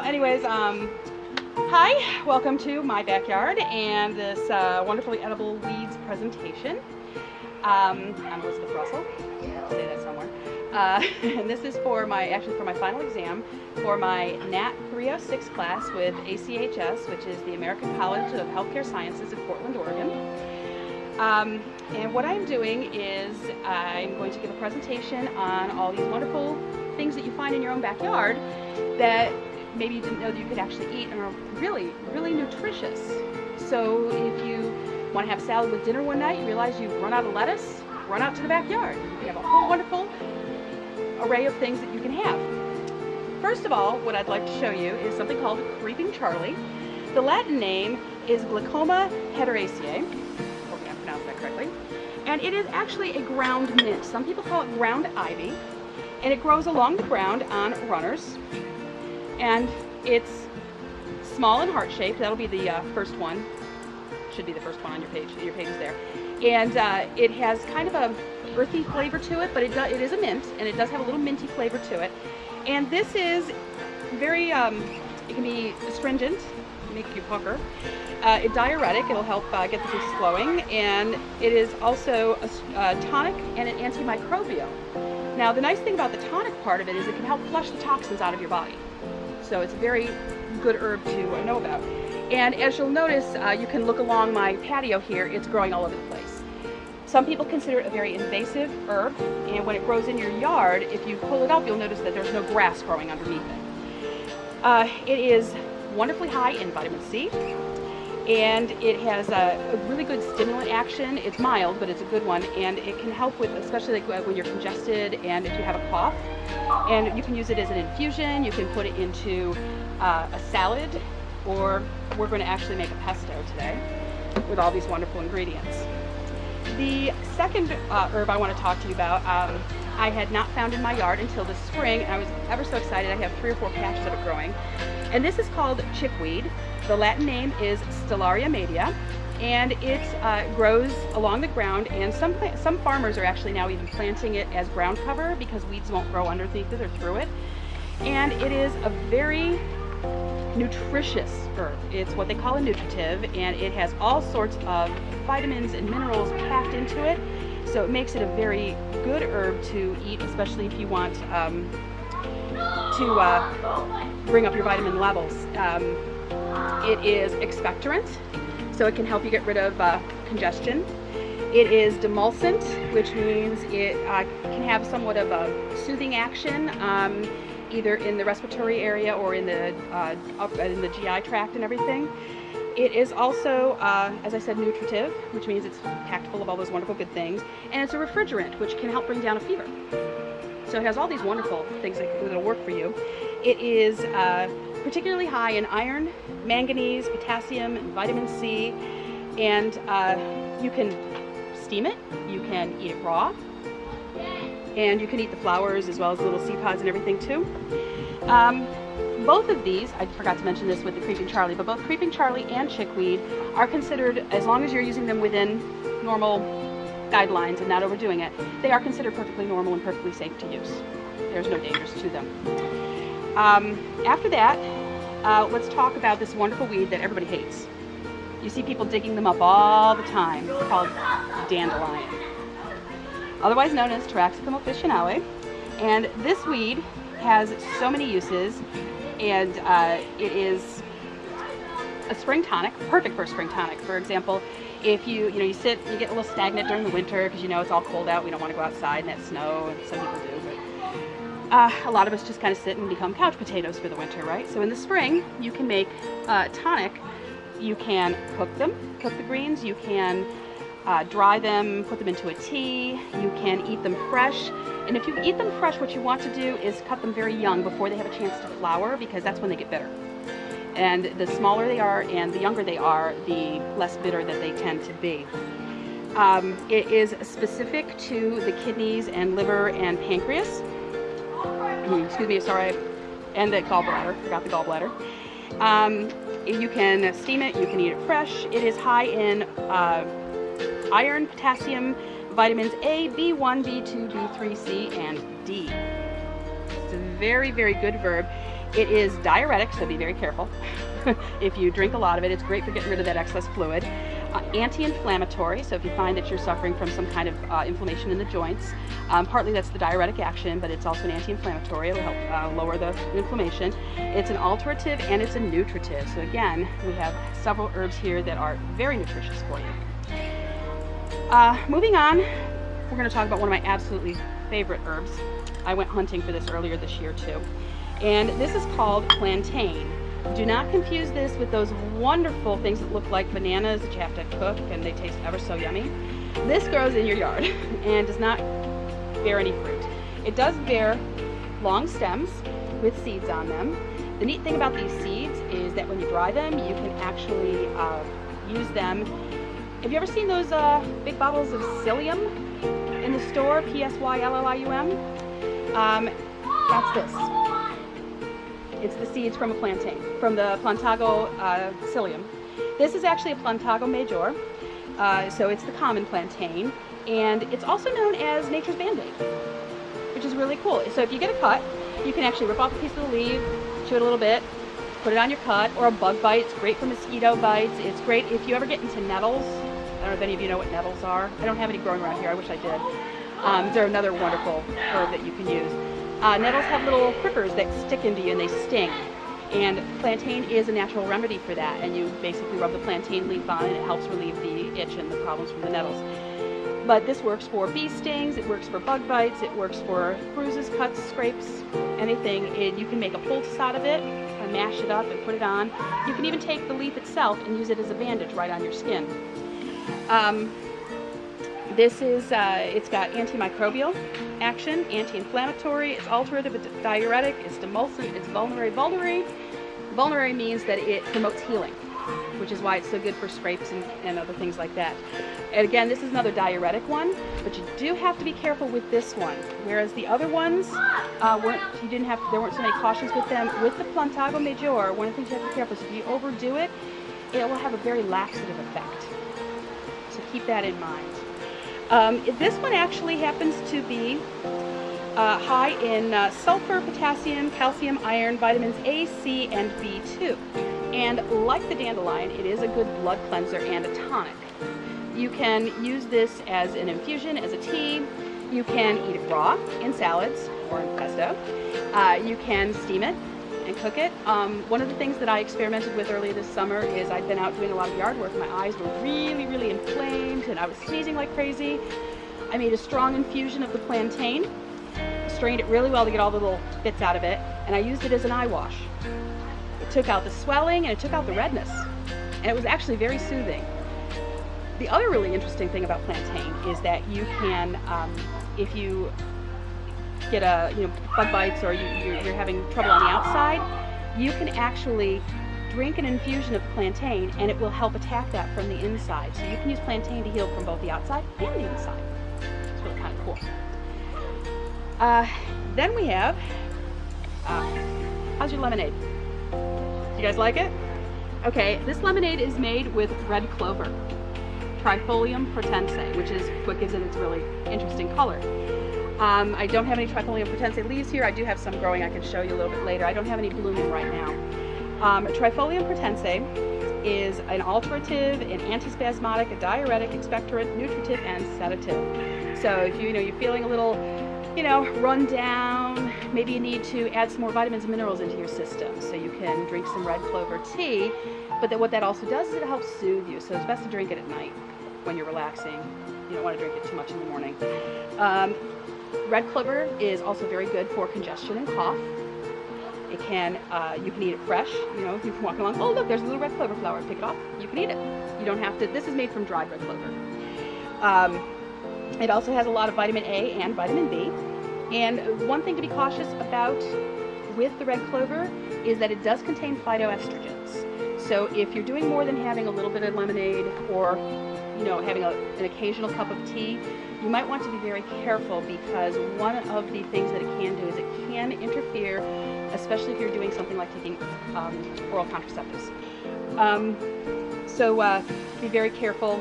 Anyways, hi, welcome to my backyard and this wonderfully edible weeds presentation. I'm Elizabeth Russell, I'll say that somewhere. And this is for my final exam for my Nat 306 class with ACHS, which is the American College of Healthcare Sciences in Portland, Oregon. And what I'm doing is I'm going to give a presentation on all these wonderful things that you find in your own backyard that maybe you didn't know that you could actually eat and are really, really nutritious. So if you want to have salad with dinner one night, you realize you've run out of lettuce, run out to the backyard. You can have a whole wonderful array of things that you can have. First of all, what I'd like to show you is something called Creeping Charlie. The Latin name is Glaucoma hederaceae. Hopefully I pronounced that correctly. And it is actually a ground mint. Some people call it ground ivy. And it grows along the ground on runners. And it's small and heart-shaped. That'll be the first one. Should be the first one on your page. Your page is there. And it has kind of a earthy flavor to it, but it is a mint, and it does have a little minty flavor to it. And this is very, it can be astringent, make you pucker. It's diuretic, it'll help get the juices flowing, and it is also a tonic and an antimicrobial. Now the nice thing about the tonic part of it is it can help flush the toxins out of your body. So it's a very good herb to know about. And as you'll notice, you can look along my patio here, it's growing all over the place. Some people consider it a very invasive herb, and when it grows in your yard, if you pull it up, you'll notice that there's no grass growing underneath it. It is wonderfully high in vitamin C, and it has a really good stimulant action. It's mild, but it's a good one, and it can help with, especially like when you're congested and if you have a cough. And you can use it as an infusion, you can put it into a salad, or we're going to actually make a pesto today with all these wonderful ingredients. The second herb I want to talk to you about, I had not found in my yard until this spring, and I was ever so excited. I have 3 or 4 patches of it growing. And this is called chickweed. The Latin name is Stellaria media, and it grows along the ground, and some farmers are actually now even planting it as ground cover because weeds won't grow underneath it or through it. And it is a very nutritious herb. It's what they call a nutritive, and it has all sorts of vitamins and minerals packed into it, so it makes it a very good herb to eat, especially if you want to bring up your vitamin levels. It is expectorant, so it can help you get rid of congestion. It is demulcent, which means it can have somewhat of a soothing action, either in the respiratory area or in the GI tract and everything. It is also, as I said, nutritive, which means it's packed full of all those wonderful good things, and it's a refrigerant, which can help bring down a fever. So it has all these wonderful things that'll work for you. It is particularly high in iron, manganese, potassium, and vitamin C, and you can steam it, you can eat it raw, and you can eat the flowers as well as the little seed pods and everything too. Both of these, I forgot to mention this with the Creeping Charlie, but both Creeping Charlie and chickweed are considered, as long as you're using them within normal guidelines and not overdoing it, they are considered perfectly normal and perfectly safe to use. There's no dangers to them. After that, let's talk about this wonderful weed that everybody hates. You see people digging them up all the time. It's called dandelion, otherwise known as Taraxacum officinale. And this weed has so many uses, and it is a spring tonic, perfect for a spring tonic. For example, if you sit, you get a little stagnant during the winter because it's all cold out, we don't want to go outside and that snow, and some people do, but a lot of us just kind of sit and become couch potatoes for the winter, right? So in the spring, you can make tonic. You can cook the greens, you can dry them, put them into a tea, you can eat them fresh. And if you eat them fresh, what you want to do is cut them very young before they have a chance to flower, because that's when they get bitter. And the smaller they are and the younger they are, the less bitter that they tend to be. It is specific to the kidneys and liver and pancreas. Excuse me, sorry, and the gallbladder, forgot the gallbladder. You can steam it, you can eat it fresh. It is high in iron, potassium, vitamins A, B1, B2, B3, C, and D. It's a very, very good herb. It is diuretic, so be very careful. If you drink a lot of it, it's great for getting rid of that excess fluid. Anti-inflammatory, so if you find that you're suffering from some kind of inflammation in the joints, partly that's the diuretic action, but it's also an anti-inflammatory. It'll help lower the inflammation. It's an alterative and it's a nutritive. So again, we have several herbs here that are very nutritious for you. Moving on, we're going to talk about one of my absolutely favorite herbs. I went hunting for this earlier this year too. And this is called plantain. Do not confuse this with those wonderful things that look like bananas that you have to cook and they taste ever so yummy. This grows in your yard and does not bear any fruit. It does bear long stems with seeds on them. The neat thing about these seeds is that when you dry them, you can actually use them. Have you ever seen those big bottles of psyllium in the store? P-S-Y-L-L-I-U-M? That's this. It's the seeds from a plantain, from the Plantago psyllium. This is actually a Plantago major, so it's the common plantain, and it's also known as nature's band-aid, which is really cool. So if you get a cut, you can actually rip off a piece of the leaf, chew it a little bit, put it on your cut, or a bug bite. It's great for mosquito bites. It's great if you ever get into nettles. I don't know if any of you know what nettles are. I don't have any growing around here. I wish I did. They're another wonderful herb that you can use. Nettles have little prickers that stick into you and they sting. And plantain is a natural remedy for that. And you basically rub the plantain leaf on and it helps relieve the itch and the problems from the nettles. But this works for bee stings, it works for bug bites, it works for bruises, cuts, scrapes, anything. You can make a poultice out of it and mash it up and put it on. You can even take the leaf itself and use it as a bandage right on your skin. This is, it's got antimicrobial action, anti-inflammatory, it's alterative, it's diuretic, it's demulcent, it's vulnerary. Vulnerary means that it promotes healing, which is why it's so good for scrapes and other things like that. And again, this is another diuretic one, but you do have to be careful with this one. Whereas the other ones, there weren't so many cautions with them. With the Plantago major, one of the things you have to be careful is if you overdo it, it will have a very laxative effect. So keep that in mind. This one actually happens to be high in sulfur, potassium, calcium, iron, vitamins A, C, and B2. And like the dandelion, it is a good blood cleanser and a tonic. You can use this as an infusion, as a tea. You can eat it raw in salads or in pesto. You can steam it and cook it. One of the things that I experimented with earlier this summer is I'd been out doing a lot of yard work and my eyes were really, really inflamed and I was sneezing like crazy. I made a strong infusion of the plantain, strained it really well to get all the little bits out of it, and I used it as an eye wash. It took out the swelling and it took out the redness, and it was actually very soothing. The other really interesting thing about plantain is that you can, if you get bug bites or you're having trouble on the outside, you can actually drink an infusion of plantain and it will help attack that from the inside. So you can use plantain to heal from both the outside and the inside. It's really kind of cool. Then we have, how's your lemonade? Do you guys like it? Okay, this lemonade is made with red clover, Trifolium pratense, which is what gives it its really interesting color. I don't have any Trifolium pratense leaves here. I do have some growing I can show you a little bit later. I don't have any blooming right now. Trifolium pratense is an alterative, an antispasmodic, a diuretic, expectorant, nutritive, and sedative. So if you're feeling a little run down, maybe you need to add some more vitamins and minerals into your system. So you can drink some red clover tea, but what that also does is it helps soothe you. So it's best to drink it at night when you're relaxing. You don't want to drink it too much in the morning. Red clover is also very good for congestion and cough. It can, you can eat it fresh. You can walk along, oh look, there's a little red clover flower, pick it off, you can eat it. You don't have to, this is made from dried red clover. It also has a lot of vitamin A and vitamin B. And one thing to be cautious about with the red clover is that it does contain phytoestrogens. So if you're doing more than having a little bit of lemonade or having an occasional cup of tea, you might want to be very careful because one of the things that it can do is it can interfere, especially if you're doing something like taking oral contraceptives. So be very careful.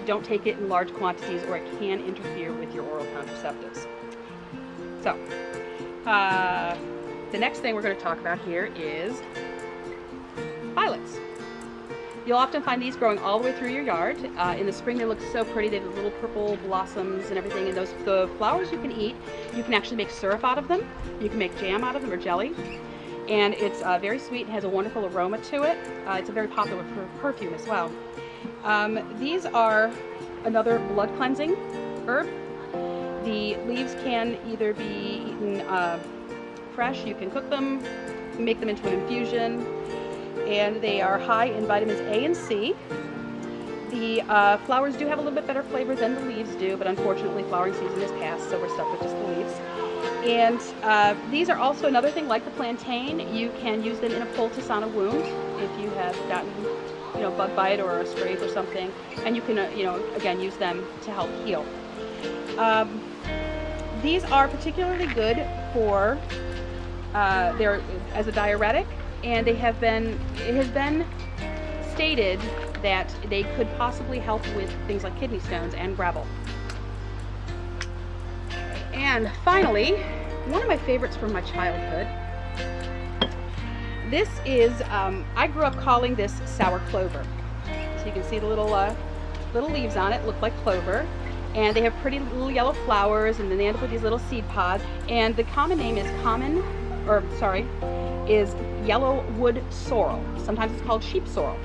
Don't take it in large quantities or it can interfere with your oral contraceptives. So, The next thing we're going to talk about here is violets. You'll often find these growing all the way through your yard. In the spring they look so pretty. They have little purple blossoms and everything, and the flowers you can eat. You can actually make syrup out of them. You can make jam out of them or jelly. And it's very sweet and has a wonderful aroma to it. It's a very popular perfume as well. These are another blood cleansing herb. The leaves can either be eaten fresh, you can cook them, make them into an infusion, and they are high in vitamins A and C. The flowers do have a little bit better flavor than the leaves do, but unfortunately flowering season is past, so we're stuck with just the leaves. And these are also another thing like the plantain. You can use them in a poultice on a wound if you have gotten, bug bite or a scrape or something, and you can, again, use them to help heal. These are particularly good for, they're as a diuretic, and it has been stated that they could possibly help with things like kidney stones and gravel. And finally, one of my favorites from my childhood. This is, I grew up calling this sour clover. So you can see the little leaves on it look like clover. And they have pretty little yellow flowers, and then they end up with these little seed pods. And the common name is yellow wood sorrel. Sometimes it's called sheep sorrel.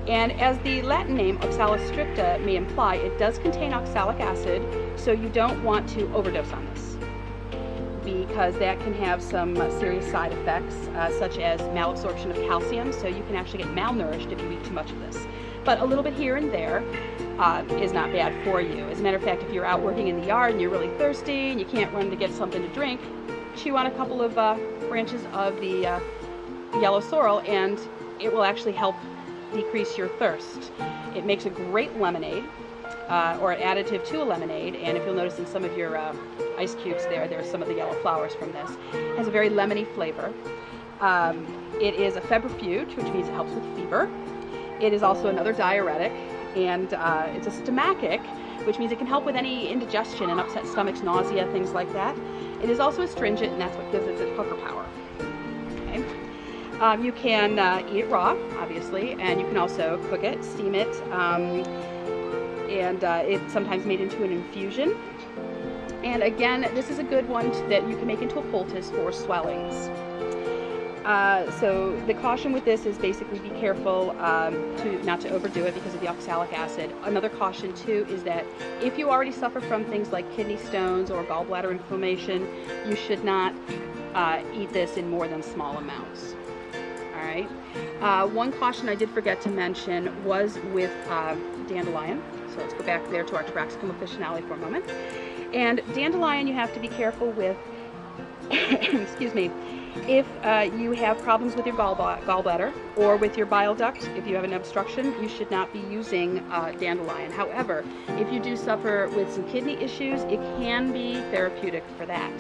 And as the Latin name Oxalis stricta may imply, it does contain oxalic acid, so you don't want to overdose on this, because that can have some serious side effects, such as malabsorption of calcium, so you can actually get malnourished if you eat too much of this. But a little bit here and there is not bad for you. As a matter of fact, if you're out working in the yard and you're really thirsty and you can't run to get something to drink, chew on a couple of branches of the yellow sorrel, and it will actually help decrease your thirst. It makes a great lemonade, or an additive to a lemonade, and if you'll notice in some of your ice cubes there's some of the yellow flowers from this. It has a very lemony flavor. It is a febrifuge, which means it helps with fever. It is also another diuretic, and it's a stomachic, which means it can help with any indigestion and upset stomachs, nausea, things like that. It is also astringent, and that's what gives it its pucker power. Okay. You can eat it raw, obviously, and you can also cook it, steam it, and it's sometimes made into an infusion. And again, this is a good one that you can make into a poultice for swellings. So the caution with this is basically be careful not to overdo it because of the oxalic acid. Another caution too is that if you already suffer from things like kidney stones or gallbladder inflammation, you should not eat this in more than small amounts. All right. One caution I did forget to mention was with dandelion. So let's go back there to our Taraxacum officinale for a moment. And dandelion you have to be careful with, excuse me, if you have problems with your gallbladder or with your bile duct. If you have an obstruction, you should not be using dandelion. However, if you do suffer with some kidney issues, it can be therapeutic for that.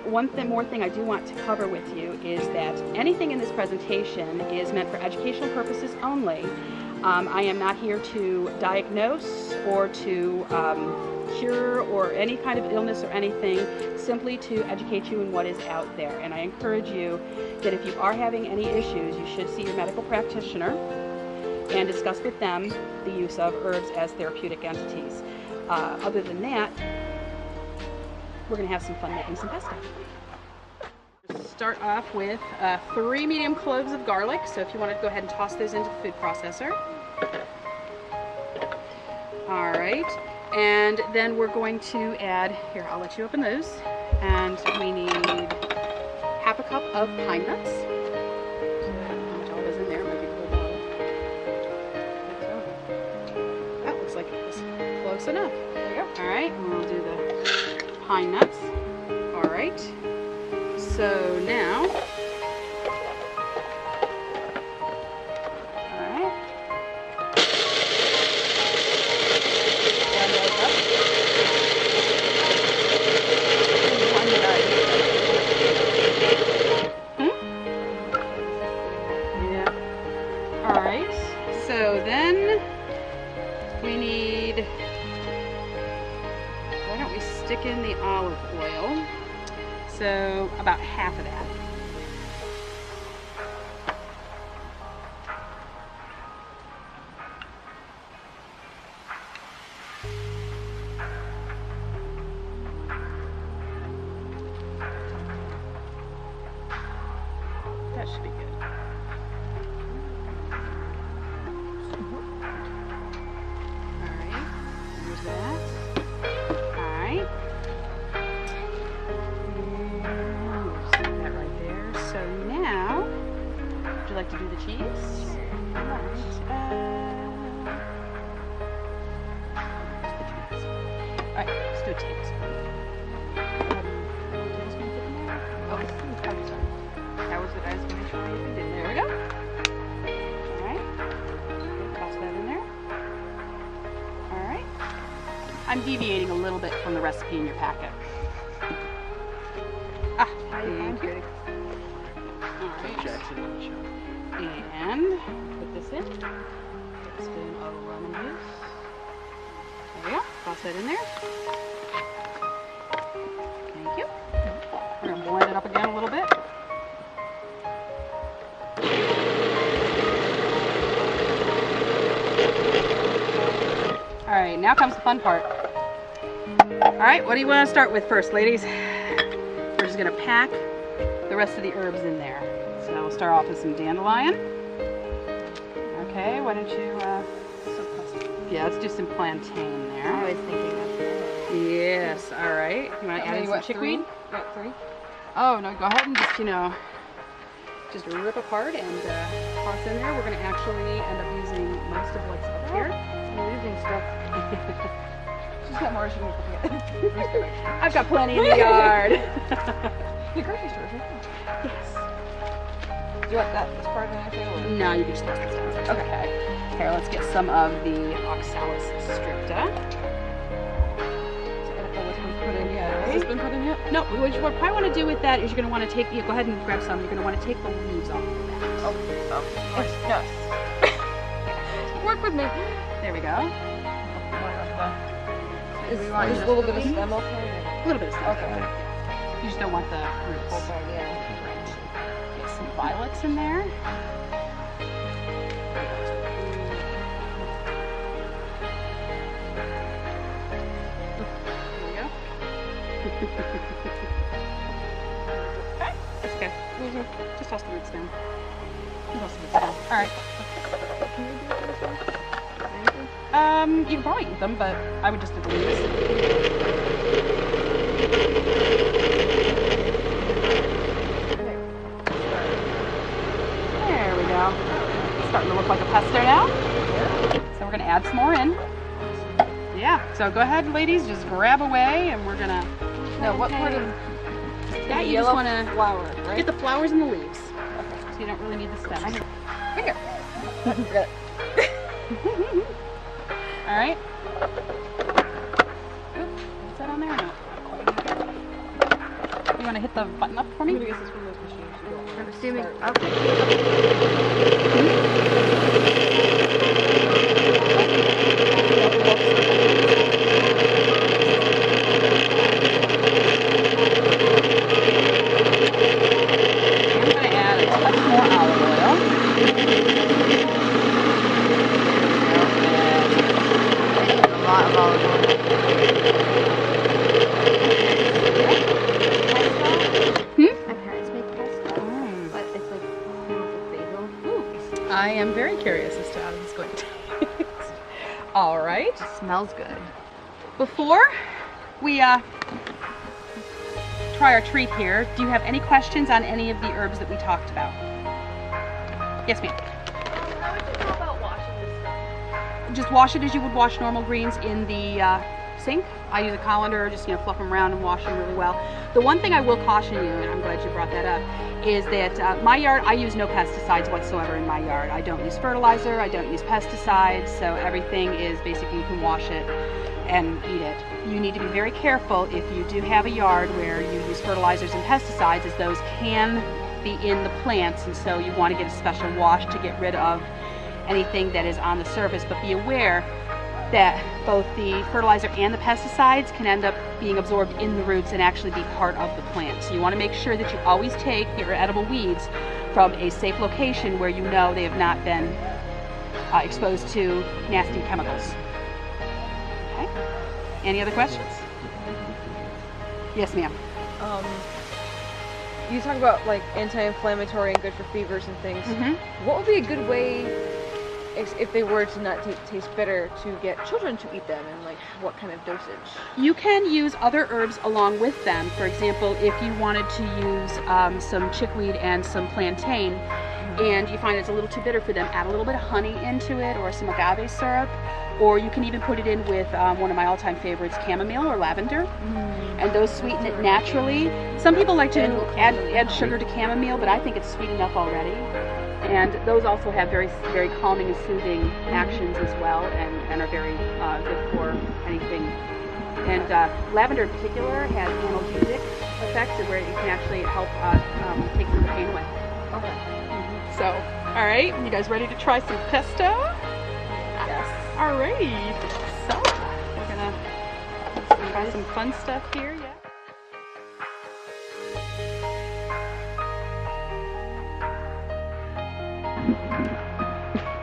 One more thing I do want to cover with you is that anything in this presentation is meant for educational purposes only. I am not here to diagnose or to cure or any kind of illness or anything, simply to educate you in what is out there. And I encourage you that if you are having any issues, you should see your medical practitioner and discuss with them the use of herbs as therapeutic entities. Other than that, we're going to have some fun making some pesto. Start off with 3 medium cloves of garlic. So if you want to go ahead and toss those into the food processor. All right. And then we're going to add, here, I'll let you open those. And we need half a cup of pine nuts. How much all is in there? Might be a whole bottle. That looks like it was close enough. There we go. All right, and we'll do the pine nuts. All right. So now, so then we need, why don't we stick in the olive oil? so about half of that. That should be good. Alright, there's that. Alright. Set that right there. So now, would you like to do the cheese? Alright. Alright, let's do a tablespoon. Oh, sorry. That was what I was going to try if you did. There we go. Alright. Toss that in there. Alright. I'm deviating a little bit from the recipe in your packet. Ah, thank you. Alright. And put this in. Tablespoon of lemon juice. There we go. Toss that in there. Thank you. We're going to blend it up again a little bit. Alright, now comes the fun part. Alright, what do you want to start with first, ladies? We're just going to pack the rest of the herbs in there. So we'll start off with some dandelion. Okay, why don't you, yeah, let's do some plantain there. I was thinking of that. Yes, alright. You want to add in some chickweed? What, 3? Oh, no, go ahead and just, just rip apart and toss in there. We're going to actually end up using most of what's up here. We're using stuff. She's got more she can forget. I've got plenty in the yard. The grocery store, right? Yes. Do you want that as part of the next table? No, you can just toss this down. Okay. Here, let's get some of the oxalis stricta. Has this been put in yet? No, what you probably want to do with that is you're going to want to take, go ahead and grab some, you're going to want to take the leaves off of that. Oh, yes. Work with me. There we go. Is we want just a little bit of stem okay? A little bit of stem. Okay. You just don't want the roots. Okay, yeah. Right. Get some violets in there. Okay, that's okay. Just toss the roots down. Just toss the roots down. All right. Can you do this one? You can probably eat them, but I would just do the leaves. There we go. It's starting to look like a pesto now. So we're going to add some more in. Yeah, so go ahead, ladies, just grab away, and we're going to... No, what part of that you just want to flower, right? get the flowers and the leaves. Okay. So you don't really need the stems. Finger. All right. Oops, is that on there or no? You want to hit the button up for me? I'm gonna guess this one of those machines. I'm assuming. I'm going to add a touch more olive oil. A lot of olive oil. My parents make pesto, but it's like basil. I am very curious as to how this is going to taste. All right. It smells good. Before we try our treat here, do you have any questions on any of the herbs that we talked about? Yes, ma'am. How would you go about washing this stuff? Just wash it as you would wash normal greens in the sink. I use a colander, just fluff them around and wash them really well. The one thing I will caution you, and I'm glad you brought that up, is that my yard, I use no pesticides whatsoever in my yard. I don't use fertilizer, I don't use pesticides, so everything is basically you can wash it and eat it. You need to be very careful if you do have a yard where you use fertilizers and pesticides, as those can be in the plants, and so you want to get a special wash to get rid of anything that is on the surface. But be aware, that both the fertilizer and the pesticides can end up being absorbed in the roots and actually be part of the plant. So you want to make sure that you always take your edible weeds from a safe location where you know they have not been exposed to nasty chemicals. Okay. Any other questions? Yes, ma'am. You talk about like anti-inflammatory and good for fevers and things. What would be a good way, if they were to not taste bitter, to get children to eat them, and like what kind of dosage? You can use other herbs along with them. For example, if you wanted to use some chickweed and some plantain, and you find it's a little too bitter for them, add a little bit of honey into it or some agave syrup, or you can even put it in with one of my all-time favorites, chamomile or lavender, and those sweeten it naturally. Some people like to add sugar to chamomile, but I think it's sweet enough already. And those also have very, very calming and soothing actions as well, and are very good for anything. And lavender in particular has analgesic effects where it can actually help take some of the pain away. Okay. So, all right, you guys ready to try some pesto? Yes. All right. So, we're gonna try some fun stuff here. Yeah.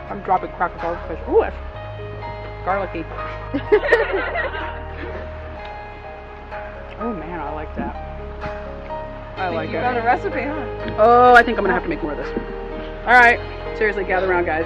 I'm dropping crackers all over the place. Ooh, it's garlicky. Oh man, I like that. I like You it. found a recipe, huh? Oh, I think I'm gonna have to make more of this. All right, seriously, gather around, guys.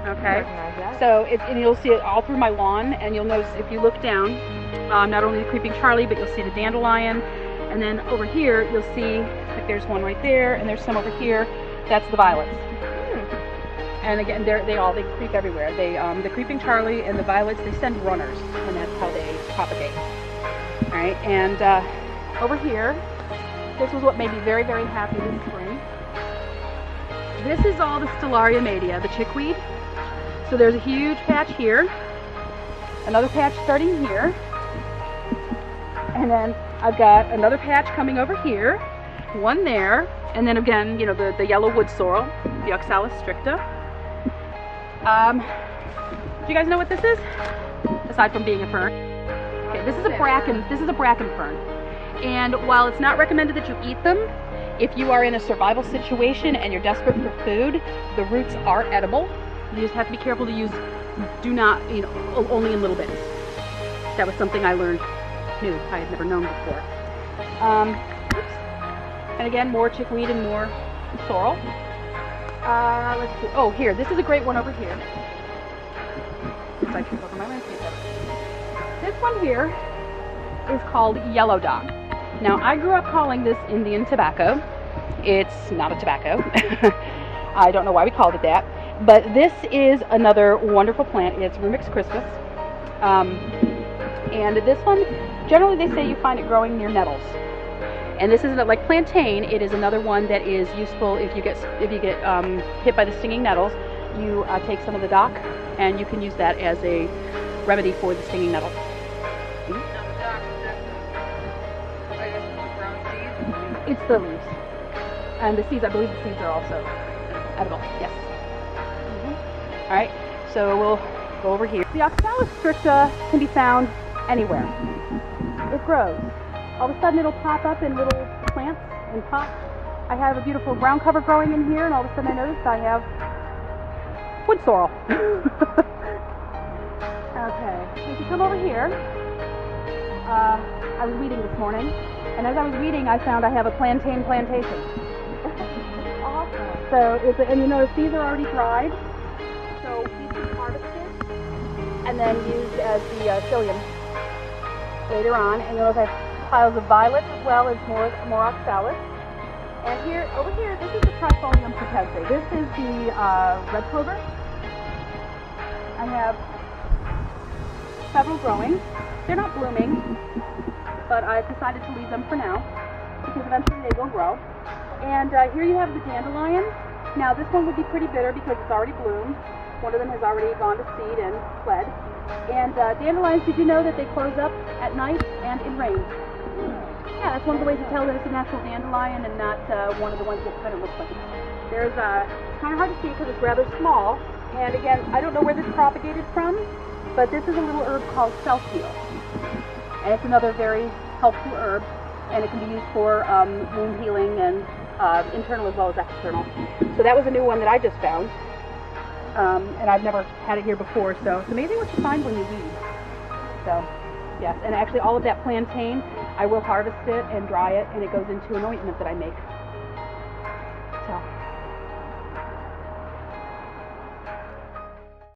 Okay, so and you'll see it all through my lawn, and you'll notice if you look down, not only the creeping Charlie, but you'll see the dandelion, and then over here you'll see, like there's one right there, and there's some over here. That's the violets. And again, they creep everywhere. The creeping Charlie and the violets, they send runners, and that's how they propagate. All right, and over here, this was what made me very, very happy this spring. This is all the Stellaria media, the chickweed. So there's a huge patch here, another patch starting here, and then I've got another patch coming over here, one there, and then again, you know, the yellow wood sorrel, the Oxalis stricta. Do you guys know what this is? Aside from being a fern. Okay, this is a bracken fern. And while it's not recommended that you eat them, if you are in a survival situation and you're desperate for food, the roots are edible. You just have to be careful to use, do not, you know, only in little bits. That was something I learned new, I had never known before. And again, more chickweed and more sorrel. Let's see, oh here, this is a great one over here. It's like over my landscape better. This one here is called yellow dock. Now I grew up calling this Indian tobacco. It's not a tobacco. I don't know why we called it that. But this is another wonderful plant. It's Rumix crispus. And this one, generally they say you find it growing near nettles. And this isn't like plantain. It is another one that is useful if you get hit by the stinging nettles. You take some of the dock, and you can use that as a remedy for the stinging nettle. It's the leaves. And the seeds, I believe the seeds are also edible. Yes. All right, so we'll go over here. The Oxalis stricta can be found anywhere. It grows. All of a sudden it'll pop up in little plants and pots. I have a beautiful ground cover growing in here, and all of a sudden I noticed I have wood sorrel. Okay, if you come over here, I was weeding this morning, and as I was weeding I found I have a plantain plantation. Awesome. So, and you notice these are already dried. So these can be harvested and then used as the psyllium later on. And you'll have piles of violets as well as more oxalis. And here, over here, this is the Trifolium pretense. This is the red clover. I have several growing. They're not blooming, but I've decided to leave them for now because eventually they will grow. And here you have the dandelion. Now this one would be pretty bitter because it's already bloomed. One of them has already gone to seed and fled. And dandelions, did you know that they close up at night and in rain? Yeah, that's one of the ways to tell that it's a natural dandelion and not one of the ones that kind of looks like it. There's it's kind of hard to see because it's rather small. And again, I don't know where this propagated from, but this is a little herb called self-heal. And it's another very helpful herb, and it can be used for wound healing and internal as well as external. So that was a new one that I just found. And I've never had it here before, so it's amazing what you find when you weed. So, yes, and actually all of that plantain, I will harvest it and dry it, and it goes into an ointment that I make. So.